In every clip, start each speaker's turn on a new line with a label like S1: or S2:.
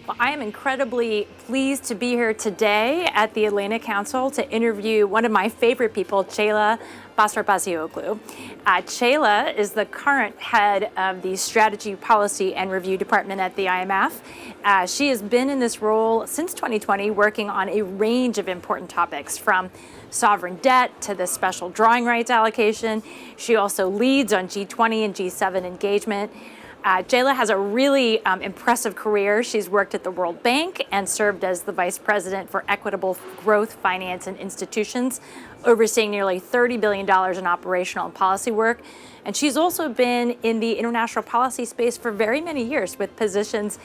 S1: Well, I am incredibly pleased to be here today at the Atlantic Council to interview one of my favorite people, Ceyla Pazarbasioglu. Ceyla is the current head of the Strategy, Policy, and Review Department at the IMF. She has been in this role since 2020, working on a range of important topics, from sovereign debt to the special drawing rights allocation. She also leads on G20 and G7 engagement. Ceyla has a really impressive career. She's worked at the World Bank and served as the Vice President for Equitable Growth, Finance, and Institutions, overseeing nearly $30 billion in operational and policy work. And she's also been in the international policy space for very many years, with positions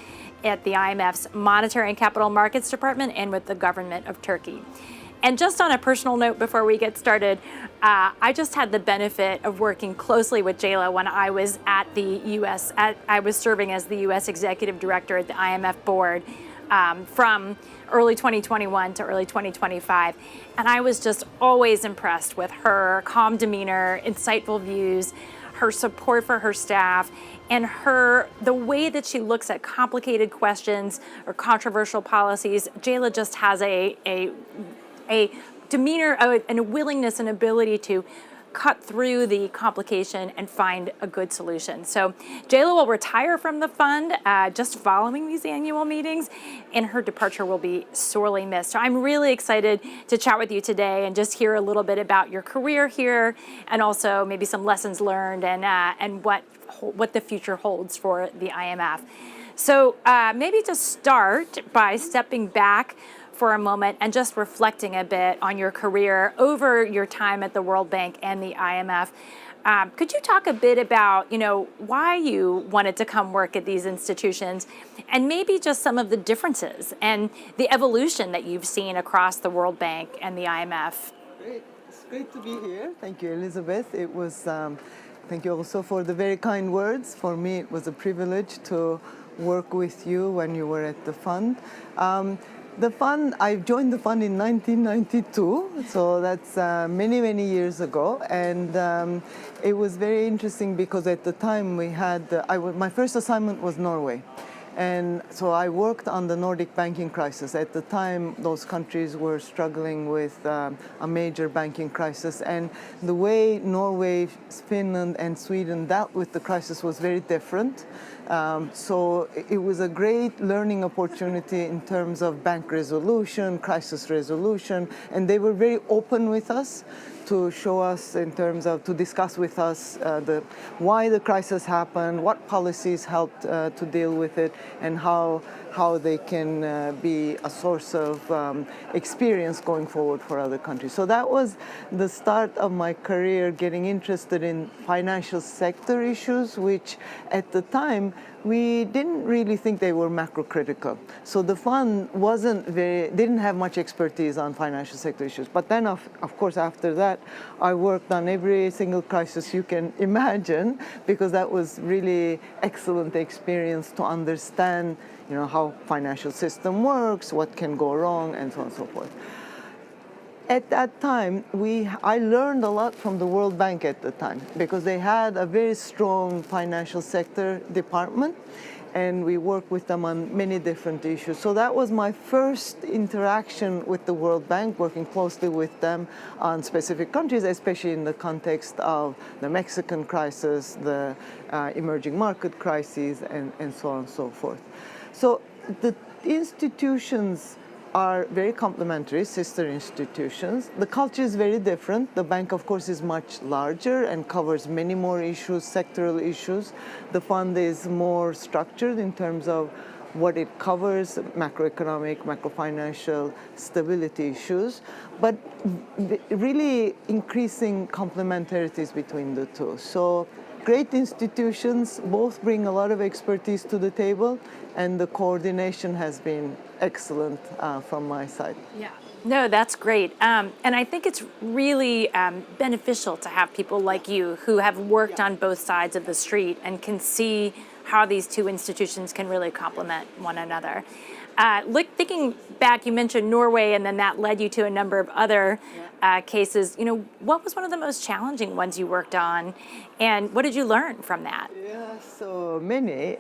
S1: at the IMF's Monetary and Capital Markets Department and with the government of Turkey. And just on a personal note before we get started, I just had the benefit of working closely with Ceyla when I was at the U.S. I was serving as the U.S. Executive Director at the IMF board from early 2021 to early 2025. And I was just always impressed with her calm demeanor, insightful views, her support for her staff, and the way that she looks at complicated questions or controversial policies. Ceyla just has a demeanor and a willingness and ability to cut through the complication and find a good solution. So Ceyla will retire from the fund just following these annual meetings, and her departure will be sorely missed. So I'm really excited to chat with you today and just hear a little bit about your career here, and also maybe some lessons learned and what the future holds for the IMF. So maybe to start by stepping back for a moment and just reflecting a bit on your career over your time at the World Bank and the IMF. Could you talk a bit about, why you wanted to come work at these institutions, and maybe just some of the differences and the evolution that you've seen across the World Bank and the IMF?
S2: Great. It's great to be here. Thank you, Elizabeth. It was, thank you also for the very kind words. For me, it was a privilege to work with you when you were at the fund. I joined the fund in 1992, so that's many, many years ago. And it was very interesting because at the time my first assignment was Norway. And so I worked on the Nordic banking crisis. At the time, those countries were struggling with a major banking crisis. And the way Norway, Finland, and Sweden dealt with the crisis was very different. So it was a great learning opportunity in terms of bank resolution, crisis resolution. And they were very open with us to show us to discuss with us why the crisis happened, what policies helped to deal with it, and how they can be a source of experience going forward for other countries. So that was the start of my career, getting interested in financial sector issues, which at the time we didn't really think they were macro-critical. So the fund didn't have much expertise on financial sector issues. But then, of course, after that, I worked on every single crisis you can imagine, because that was really excellent experience to understand, how financial system works, what can go wrong, and so on and so forth. At that time, I learned a lot from the World Bank at the time, because they had a very strong financial sector department, and we worked with them on many different issues. So that was my first interaction with the World Bank, working closely with them on specific countries, especially in the context of the Mexican crisis, the emerging market crises, and so on and so forth. So the institutions are very complementary, sister institutions. The culture is very different. The bank, of course, is much larger and covers many more issues, sectoral issues. The fund is more structured in terms of what it covers, macroeconomic, macrofinancial stability issues, but really increasing complementarities between the two. So great institutions, both bring a lot of expertise to the table, and the coordination has been excellent from my side.
S1: Yeah. No, that's great. And I think it's really beneficial to have people like you who have worked on both sides of the street and can see how these two institutions can really complement one another. Thinking back, you mentioned Norway, and then that led you to a number of other cases. You know, what was one of the most challenging ones you worked on, and what did you learn from that?
S2: Yeah, so many.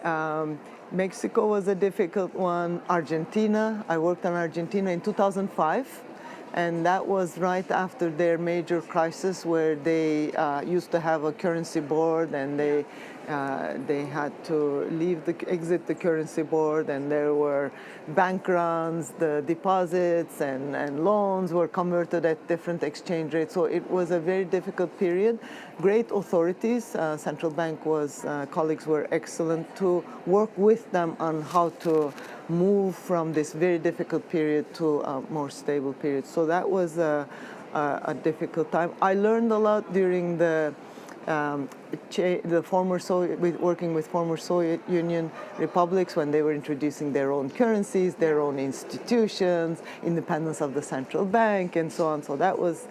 S2: Mexico was a difficult one. Argentina, I worked on Argentina in 2005. And that was right after their major crisis where they used to have a currency board, and they had to exit the currency board, and there were bank runs, the deposits and loans were converted at different exchange rates. So it was a very difficult period. Great authorities, central bank colleagues were excellent to work with them on how to move from this very difficult period to a more stable period. So that was a difficult time. I learned a lot during working with former Soviet Union republics when they were introducing their own currencies, their own institutions, independence of the central bank, and so on. So that was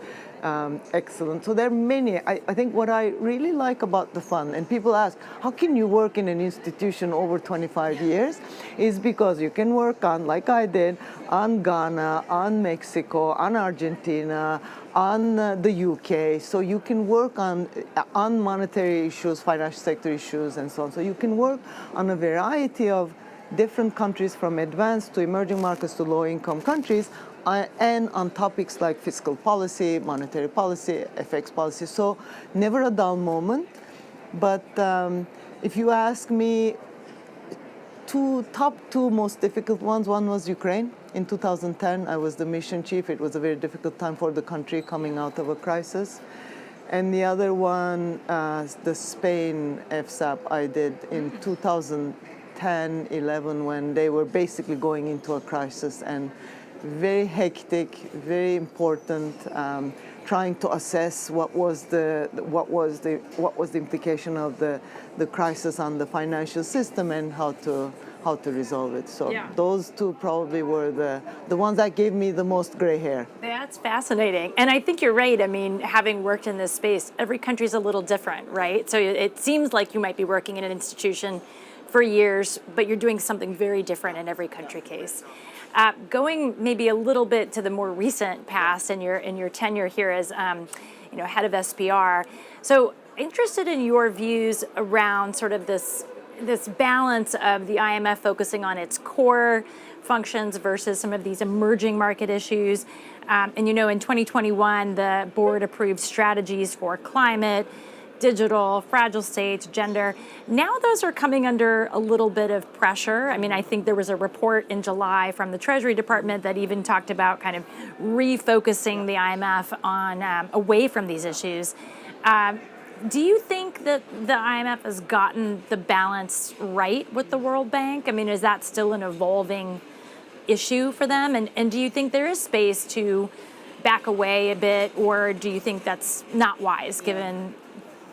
S2: excellent. So there are many. I think what I really like about the fund, and people ask, how can you work in an institution over 25 years? Is because you can work on, like I did, on Ghana, on Mexico, on Argentina, on the UK. So you can work on monetary issues, financial sector issues, and so on. So you can work on a variety of different countries, from advanced to emerging markets to low-income countries, and on topics like fiscal policy, monetary policy, FX policy. So never a dull moment. But if you ask me, top two most difficult ones, one was Ukraine. In 2010, I was the mission chief. It was a very difficult time for the country coming out of a crisis. And the other one, the Spain FSAP I did in 2010, 11, when they were basically going into a crisis, and very hectic, very important, trying to assess what was the implication of the crisis on the financial system and how to resolve it. So those two probably were the ones that gave me the most gray hair.
S1: That's fascinating. And I think you're right. I mean, having worked in this space, every country's a little different, right? So it seems like you might be working in an institution for years, but you're doing something very different in every country case. Going maybe a little bit to the more recent past in your tenure here as head of SPR. So interested in your views around sort of this balance of the IMF focusing on its core functions versus some of these emerging market issues. And in 2021, the board approved strategies for climate, digital, fragile states, gender. Now those are coming under a little bit of pressure. I mean, I think there was a report in July from the Treasury Department that even talked about kind of refocusing the IMF on away from these issues. Do you think that the IMF has gotten the balance right with the World Bank? I mean, is that still an evolving issue for them? And do you think there is space to back away a bit, or do you think that's not wise given?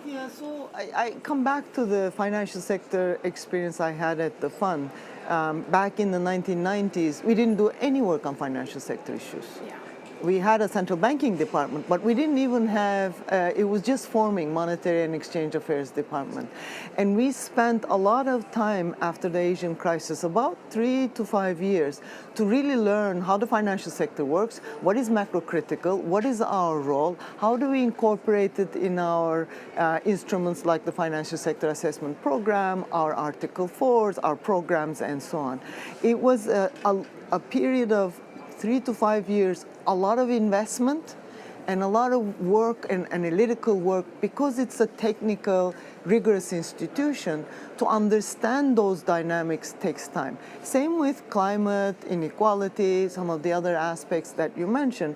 S2: Yeah, so I come back to the financial sector experience I had at the fund. Back in the 1990s, we didn't do any work on financial sector issues.
S1: Yeah.
S2: We had a central banking department, but we didn't even have, it was just forming monetary and exchange affairs department. And we spent a lot of time after the Asian crisis, about 3 to 5 years, to really learn how the financial sector works, what is macro critical, what is our role, how do we incorporate it in our instruments like the Financial Sector Assessment Program, our Article 4s, our programs, and so on. It was a period of 3 to 5 years, a lot of investment and a lot of work and analytical work, because it's a technical, rigorous institution. To understand those dynamics takes time. Same with climate, inequality, some of the other aspects that you mentioned.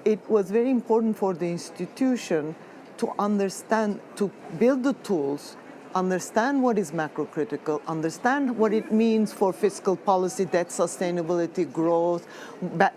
S2: It was very important for the institution to understand, to build the tools, understand what is macro critical, understand what it means for fiscal policy, debt sustainability, growth,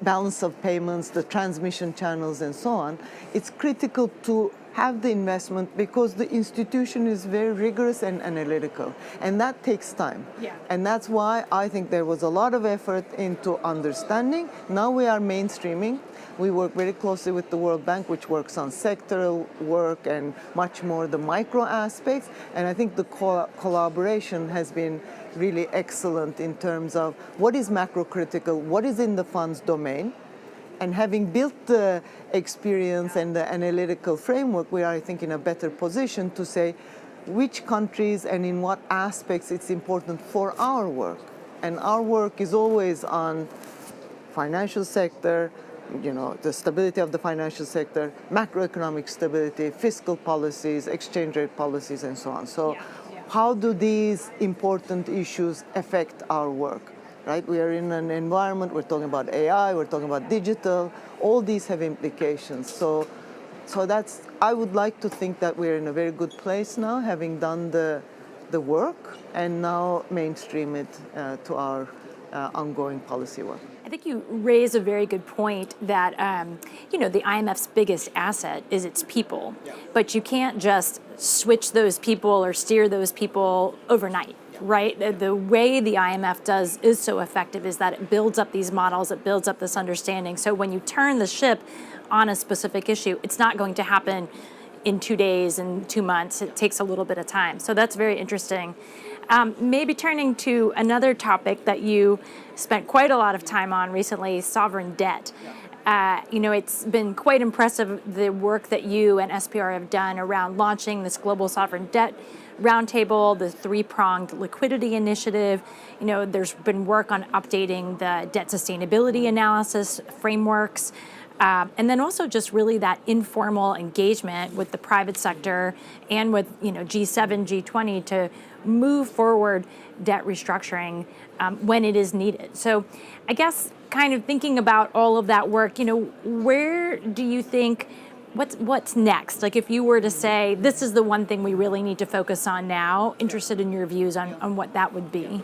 S2: balance of payments, the transmission channels, and so on. It's critical to have the investment because the institution is very rigorous and analytical, and that takes time.
S1: Yeah.
S2: And that's why I think there was a lot of effort into understanding. Now we are mainstreaming. We work very closely with the World Bank, which works on sectoral work and much more the micro aspects. And I think the collaboration has been really excellent in terms of what is macro critical, what is in the funds domain. And having built the experience and the analytical framework, we are, I think, in a better position to say which countries and in what aspects it's important for our work. And our work is always on financial sector, the stability of the financial sector, macroeconomic stability, fiscal policies, exchange rate policies, and so on. So how do these important issues affect our work? Right? We are in an environment, we're talking about AI, we're talking about digital, all these have implications. So that's, I would like to think that we're in a very good place now, having done the work, and now mainstream it to our ongoing policy work.
S1: I think you raise a very good point that, the IMF's biggest asset is its people, but you can't just switch those people or steer those people overnight, right? The way the IMF does is so effective is that it builds up these models, it builds up this understanding. So when you turn the ship on a specific issue, it's not going to happen in 2 days and 2 months. It takes a little bit of time. So that's very interesting. Maybe turning to another topic that you spent quite a lot of time on recently, sovereign debt. It's been quite impressive, the work that you and SPR have done around launching this global sovereign debt roundtable, the three-pronged liquidity initiative. There's been work on updating the debt sustainability analysis frameworks. And then also just really that informal engagement with the private sector and with G7, G20 to move forward debt restructuring when it is needed. So I guess kind of thinking about all of that work, where do you think, what's next? Like if you were to say, this is the one thing we really need to focus on now, interested in your views on what that would be.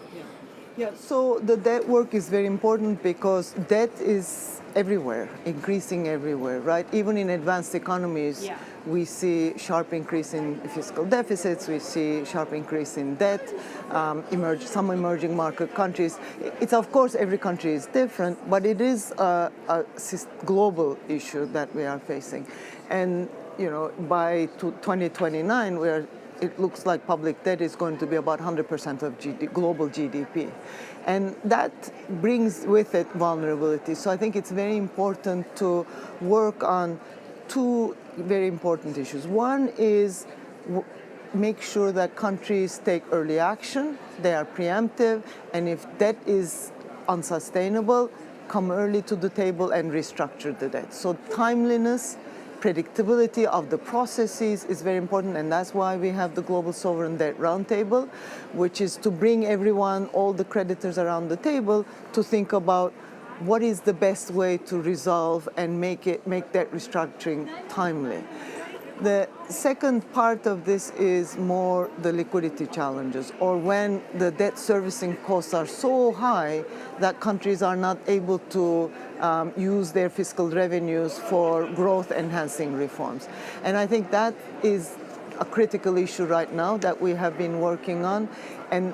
S2: Yeah, so the debt work is very important because debt is everywhere, increasing everywhere, right? Even in advanced economies, we see sharp increase in fiscal deficits, we see sharp increase in debt, some emerging market countries. It's of course every country is different, but it is a global issue that we are facing. And by 2029, it looks like public debt is going to be about 100% of global GDP. And that brings with it vulnerability. So I think it's very important to work on two very important issues. One is make sure that countries take early action, they are preemptive, and if debt is unsustainable, come early to the table and restructure the debt. So timeliness, predictability of the processes is very important, and that's why we have the Global Sovereign Debt Roundtable, which is to bring everyone, all the creditors around the table, to think about what is the best way to resolve and make that restructuring timely. The second part of this is more the liquidity challenges, or when the debt servicing costs are so high that countries are not able to use their fiscal revenues for growth-enhancing reforms. And I think that is a critical issue right now that we have been working on. And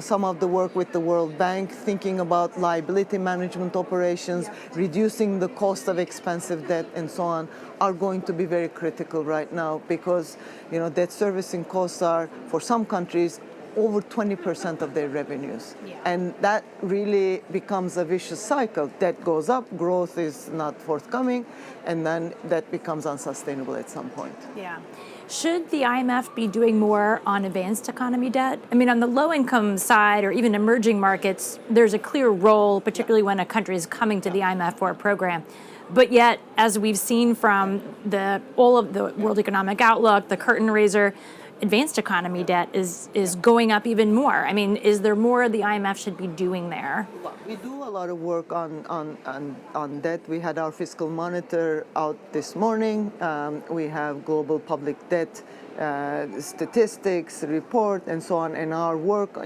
S2: some of the work with the World Bank, thinking about liability management operations, reducing the cost of expensive debt and so on, are going to be very critical right now because, debt servicing costs are, for some countries, over 20% of their revenues. And that really becomes a vicious cycle. Debt goes up, growth is not forthcoming, and then that becomes unsustainable at some point.
S1: Yeah. Should the IMF be doing more on advanced economy debt? I mean, on the low-income side or even emerging markets, there's a clear role, particularly when a country is coming to the IMF-World program. But yet, as we've seen from all of the World Economic Outlook, the curtain raiser, advanced economy debt is going up even more. I mean, is there more the IMF should be doing there?
S2: We do a lot of work on debt. We had our fiscal monitor out this morning. We have global public debt statistics, report, and so on, and our work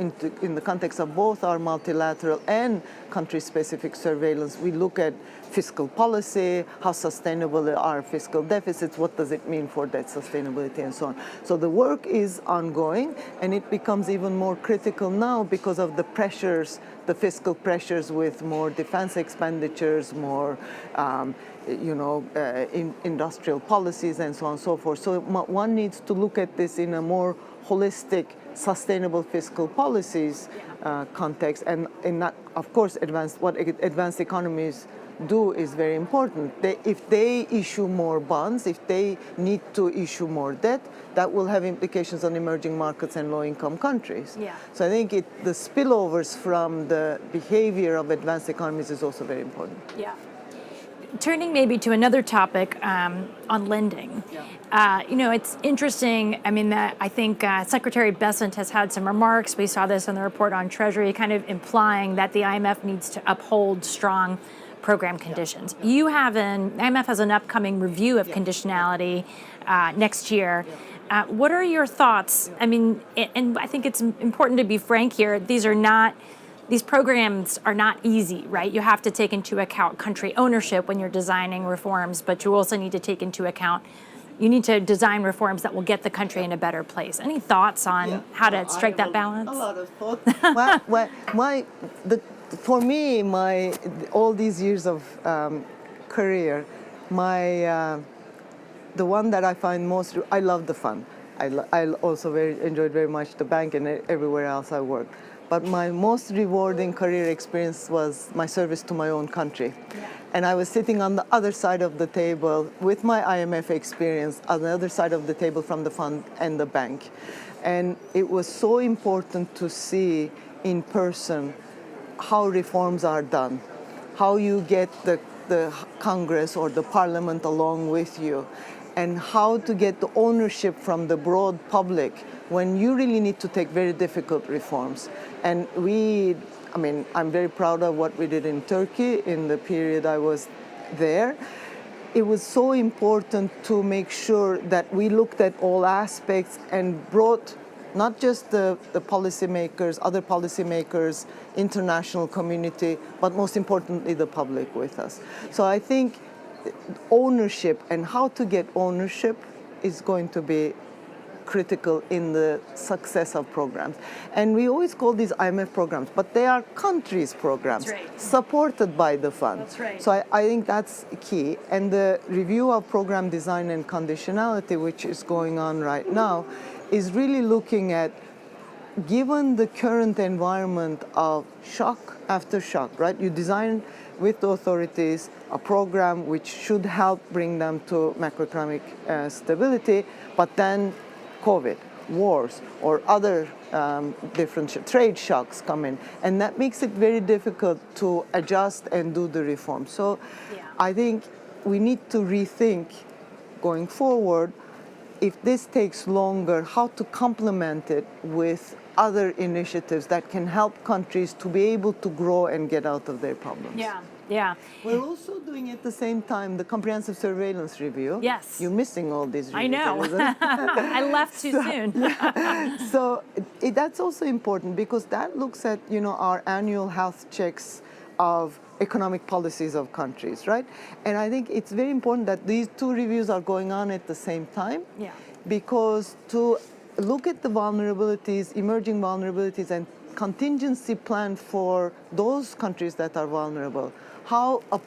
S2: in the context of both our multilateral and country-specific surveillance. We look at fiscal policy, how sustainable are fiscal deficits, what does it mean for debt sustainability, and so on. So the work is ongoing, and it becomes even more critical now because of the pressures, the fiscal pressures with more defense expenditures, more industrial policies, and so on and so forth. So one needs to look at this in a more holistic, sustainable fiscal policies context, and in that, of course, what advanced economies do is very important. If they issue more bonds, if they need to issue more debt, that will have implications on emerging markets and low-income countries.
S1: Yeah.
S2: So I think the spillovers from the behavior of advanced economies is also very important.
S1: Yeah. Turning maybe to another topic on lending. Yeah. It's interesting. I mean, I think Secretary Bessent has had some remarks. We saw this in the report on Treasury, kind of implying that the IMF needs to uphold strong program conditions. IMF has an upcoming review of conditionality next year. What are your thoughts? I mean, and I think it's important to be frank here. These programs are not easy, right? You have to take into account country ownership when you're designing reforms, but you also need to take into account, you need to design reforms that will get the country in a better place. Any thoughts on how to strike that balance?
S2: A lot of thoughts. For me, all these years of career, the one that I find most, I love the fund. I also enjoyed very much the bank and everywhere else I worked. But my most rewarding career experience was my service to my own country. Yeah. And I was sitting on the other side of the table with my IMF experience, on the other side of the table from the fund and the bank. And it was so important to see in person how reforms are done, how you get the Congress or the Parliament along with you, and how to get the ownership from the broad public when you really need to take very difficult reforms. And I'm very proud of what we did in Turkey in the period I was there. It was so important to make sure that we looked at all aspects and brought not just the policymakers, other policymakers, international community, but most importantly, the public with us. So I think ownership and how to get ownership is going to be critical in the success of programs. And we always call these IMF programs, but they are countries' programs.
S1: That's right.
S2: Supported by the fund.
S1: That's right.
S2: So I think that's key. And the review of program design and conditionality, which is going on right now, is really looking at, given the current environment of shock after shock, right? You design with the authorities a program which should help bring them to macroeconomic stability, but then COVID, wars, or other different trade shocks come in. And that makes it very difficult to adjust and do the reform. So I think we need to rethink going forward, if this takes longer, how to complement it with other initiatives that can help countries to be able to grow and get out of their problems.
S1: Yeah, yeah.
S2: We're also doing at the same time the comprehensive surveillance review.
S1: Yes.
S2: You're missing all these reviews.
S1: I know. I left too soon.
S2: So that's also important because that looks at, our annual health checks of economic policies of countries, right? And I think it's very important that these two reviews are going on at the same time. Yeah. Because to look at the vulnerabilities, emerging vulnerabilities, and contingency plan for those countries that are vulnerable, how a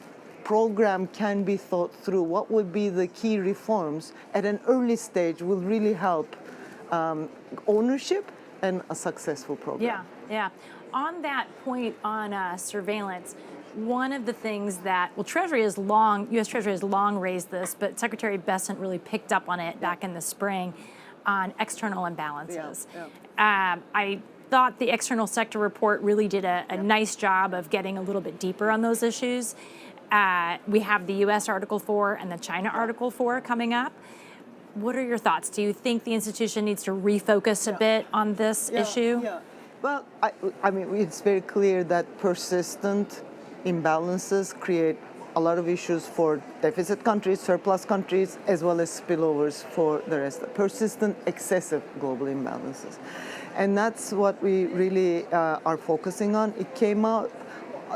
S2: program can be thought through, what would be the key reforms at an early stage will really help ownership and a successful program.
S1: Yeah, yeah. On that point on surveillance, one of the things that, U.S. Treasury has long raised this, but Secretary Bessent really picked up on it back in the spring on external imbalances. I thought the external sector report really did a nice job of getting a little bit deeper on those issues. We have the U.S. Article 4 and the China Article 4 coming up. What are your thoughts? Do you think the institution needs to refocus a bit on this issue?
S2: Yeah. Well, I mean, it's very clear that persistent imbalances create a lot of issues for deficit countries, surplus countries, as well as spillovers for the rest. Persistent, excessive global imbalances. And that's what we really are focusing on. It came out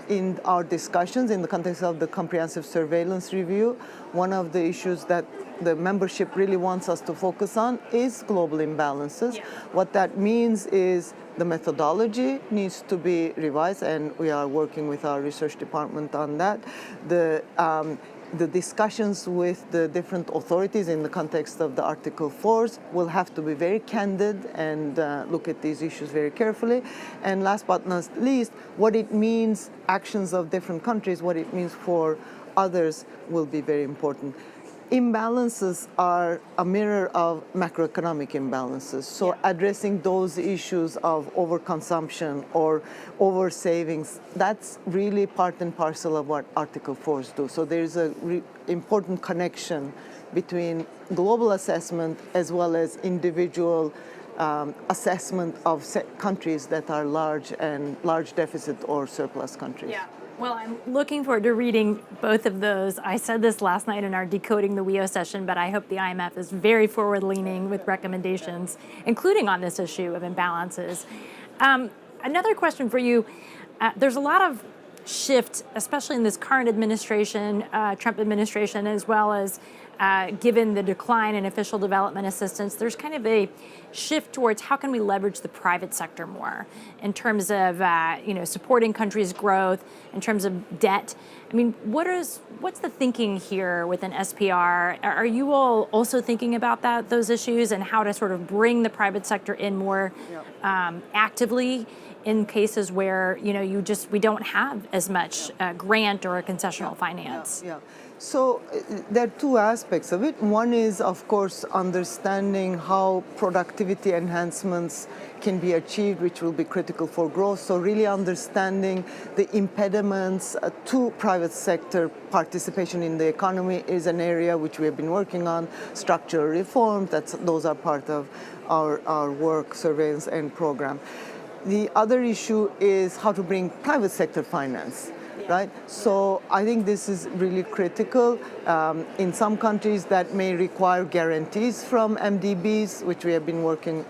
S2: in our discussions in the context of the comprehensive surveillance review. One of the issues that the membership really wants us to focus on is global imbalances. Yeah. What that means is the methodology needs to be revised, and we are working with our research department on that. The discussions with the different authorities in the context of the Article 4s will have to be very candid and look at these issues very carefully. And last but not least, what it means, actions of different countries, what it means for others will be very important. Imbalances are a mirror of macroeconomic imbalances. So addressing those issues of overconsumption or over savings, that's really part and parcel of what Article 4s do. So there's a important connection between global assessment as well as individual assessment of countries that are large and large deficit or surplus countries.
S1: Yeah. Well, I'm looking forward to reading both of those. I said this last night in our Decoding the WEO session, but I hope the IMF is very forward-leaning with recommendations, including on this issue of imbalances. Another question for you. There's a lot of shift, especially in this current administration, Trump administration, as well as given the decline in official development assistance, there's kind of a shift towards how can we leverage the private sector more in terms of supporting countries' growth, in terms of debt. I mean, what's the thinking here within SPR? Are you all also thinking about those issues and how to sort of bring the private sector in more actively in cases where we don't have as much grant or concessional finance?
S2: So there are two aspects of it. One is, of course, understanding how productivity enhancements can be achieved, which will be critical for growth. So really understanding the impediments to private sector participation in the economy is an area which we have been working on. Structural reforms, those are part of our work, surveillance, and program. The other issue is how to bring private sector finance. Right? So I think this is really critical. In some countries that may require guarantees from MDBs, which we have been working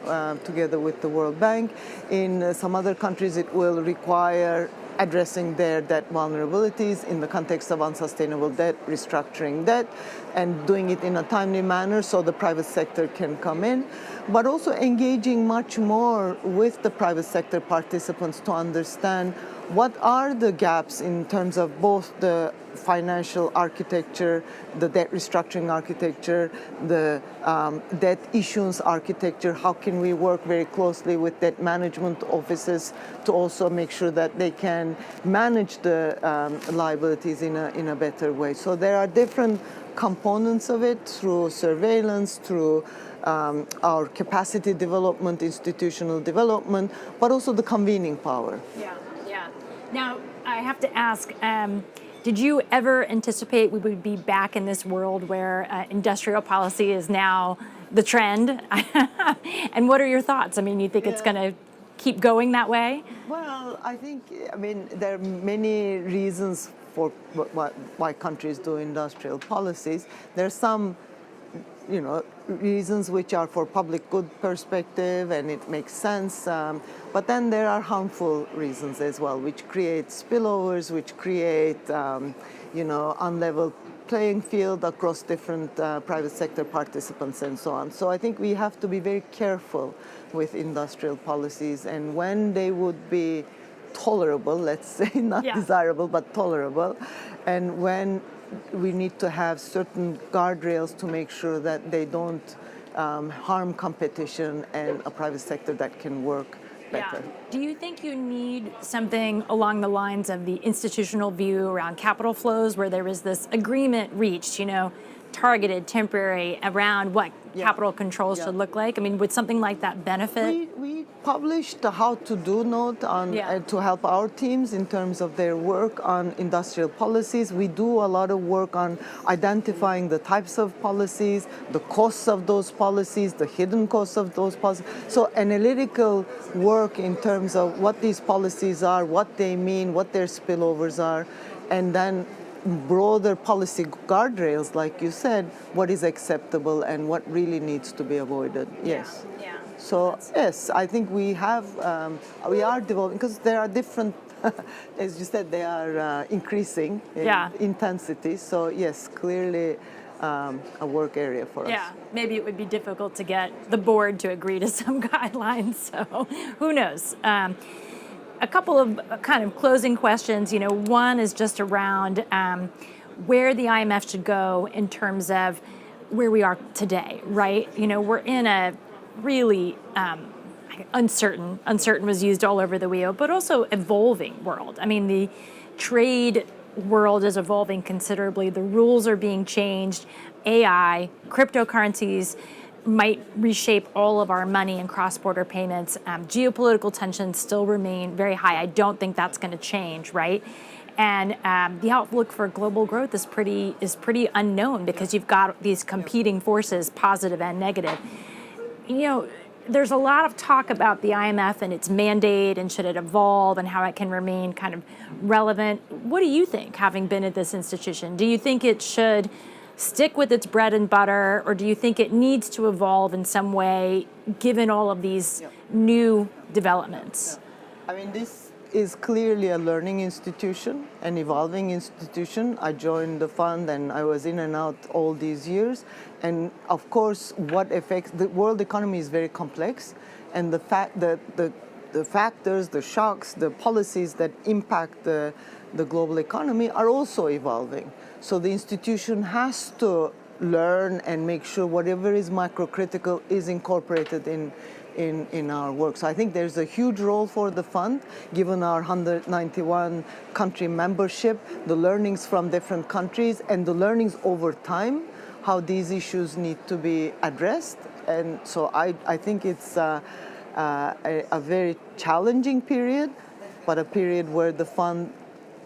S2: together with the World Bank. In some other countries it will require addressing their debt vulnerabilities in the context of unsustainable debt, restructuring debt, and doing it in a timely manner so the private sector can come in, but also engaging much more with the private sector participants to understand what are the gaps in terms of both the financial architecture, the debt restructuring architecture, the debt issuance architecture. How can we work very closely with debt management offices to also make sure that they can manage the liabilities in a better way? So there are different components of it through surveillance, through our capacity development, institutional development, but also the convening power.
S1: Yeah. Now, I have to ask, did you ever anticipate we would be back in this world where industrial policy is now the trend? And what are your thoughts? I mean, you think it's going to keep going that way?
S2: Well, there are many reasons for why countries do industrial policies. There are some reasons which are for public good perspective and it makes sense, but then there are harmful reasons as well, which create spillovers, which create unlevel playing field across different private sector participants and so on. So I think we have to be very careful with industrial policies and when they would be tolerable, let's say, not desirable, but tolerable, and when we need to have certain guardrails to make sure that they don't harm competition and a private sector that can work better.
S1: Yeah. Do you think you need something along the lines of the institutional view around capital flows where there is this agreement reached, targeted, temporary, around what capital controls should look like? I mean, would something like that benefit?
S2: We published a how-to-do note on to help our teams in terms of their work on industrial policies. We do a lot of work on identifying the types of policies, the costs of those policies, the hidden costs of those policies. So analytical work in terms of what these policies are, what they mean, what their spillovers are, and then broader policy guardrails, like you said, what is acceptable and what really needs to be avoided. Yes.
S1: Yeah.
S2: So yes, I think we are developing, because there are different, as you said, they are increasing in intensity. So yes, clearly a work area for us.
S1: Yeah, maybe it would be difficult to get the board to agree to some guidelines. So who knows? A couple of kind of closing questions. One is just around where the IMF should go in terms of where we are today, right? We're in a really uncertain was used all over the wheel, but also evolving world. I mean, the trade world is evolving considerably. The rules are being changed. AI, cryptocurrencies might reshape all of our money and cross-border payments. Geopolitical tensions still remain very high. I don't think that's going to change, right? And the outlook for global growth is pretty unknown, because you've got these competing forces, positive and negative. There's a lot of talk about the IMF and its mandate and should it evolve and how it can remain kind of relevant. What do you think, having been at this institution? Do you think it should stick with its bread and butter, or do you think it needs to evolve in some way, given all of these new developments?
S2: I mean, this is clearly a learning institution, an evolving institution. I joined the fund and I was in and out all these years. And of course, what affects the world economy is very complex, and the factors, the shocks, the policies that impact the global economy are also evolving. So the institution has to learn and make sure whatever is microcritical is incorporated in our work. So I think there's a huge role for the fund, given our 191 country membership, the learnings from different countries, and the learnings over time, how these issues need to be addressed. And so I think it's a very challenging period, but a period where the fund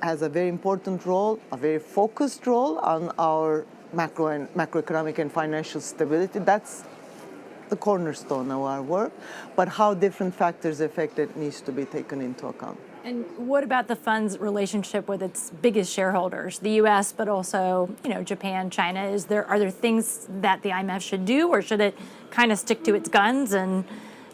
S2: has a very important role, a very focused role on our macroeconomic and financial stability. That's the cornerstone of our work, but how different factors affect it needs to be taken into account.
S1: And what about the fund's relationship with its biggest shareholders, the U.S., but also, Japan, China? Are there things that the IMF should do, or should it kind of stick to its guns and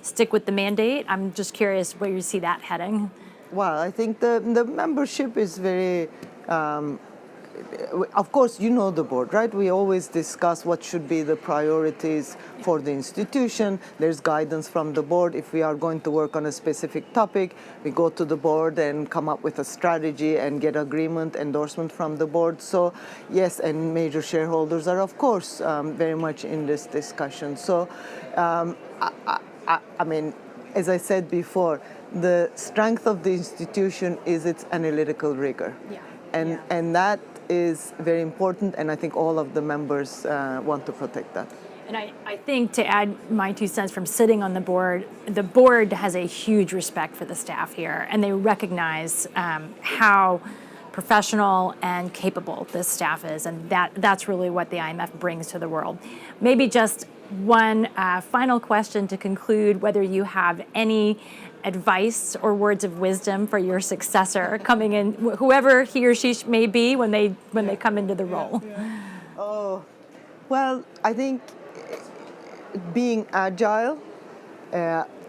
S1: stick with the mandate? I'm just curious where you see that heading.
S2: Well, I think the membership is very, of course, the board, right? We always discuss what should be the priorities for the institution. There's guidance from the board. If we are going to work on a specific topic, we go to the board and come up with a strategy and get agreement, endorsement from the board. So yes, and major shareholders are, of course, very much in this discussion. So, I mean, as I said before, the strength of the institution is its analytical rigor. And that is very important, and I think all of the members want to protect that.
S1: And I think, to add my 2 cents from sitting on the board has a huge respect for the staff here, and they recognize how professional and capable this staff is, and that's really what the IMF brings to the world. Maybe just one final question to conclude, whether you have any advice or words of wisdom for your successor coming in, whoever he or she may be when they come into the role.
S2: Oh, well, I think being agile,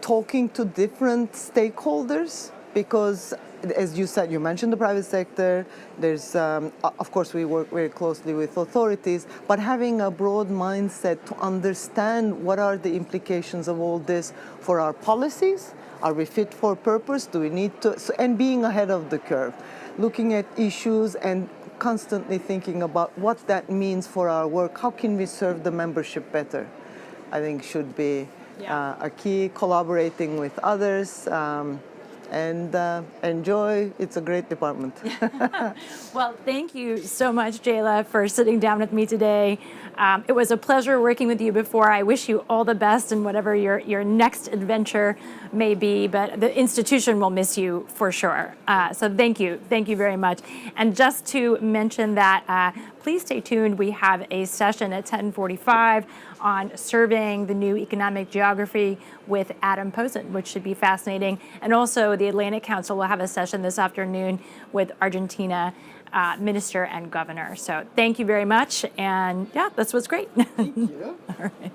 S2: talking to different stakeholders, because as you said, you mentioned the private sector, there's, of course, we work very closely with authorities, but having a broad mindset to understand what are the implications of all this for our policies. Are we fit for purpose? Do we need to? And being ahead of the curve, looking at issues and constantly thinking about what that means for our work. How can we serve the membership better? I think should be a key, collaborating with others. And enjoy. It's a great department.
S1: Well, thank you so much, Ceyla, for sitting down with me today. It was a pleasure working with you before. I wish you all the best in whatever your next adventure may be, but the institution will miss you for sure. So thank you very much. And just to mention that, please stay tuned. We have a session at 10:45 on surveying the new economic geography with Adam Posen, which should be fascinating. And also the Atlantic Council will have a session this afternoon with Argentina minister and governor. So thank you very much. And yeah, that's what's great.
S2: Thank you.
S1: All right.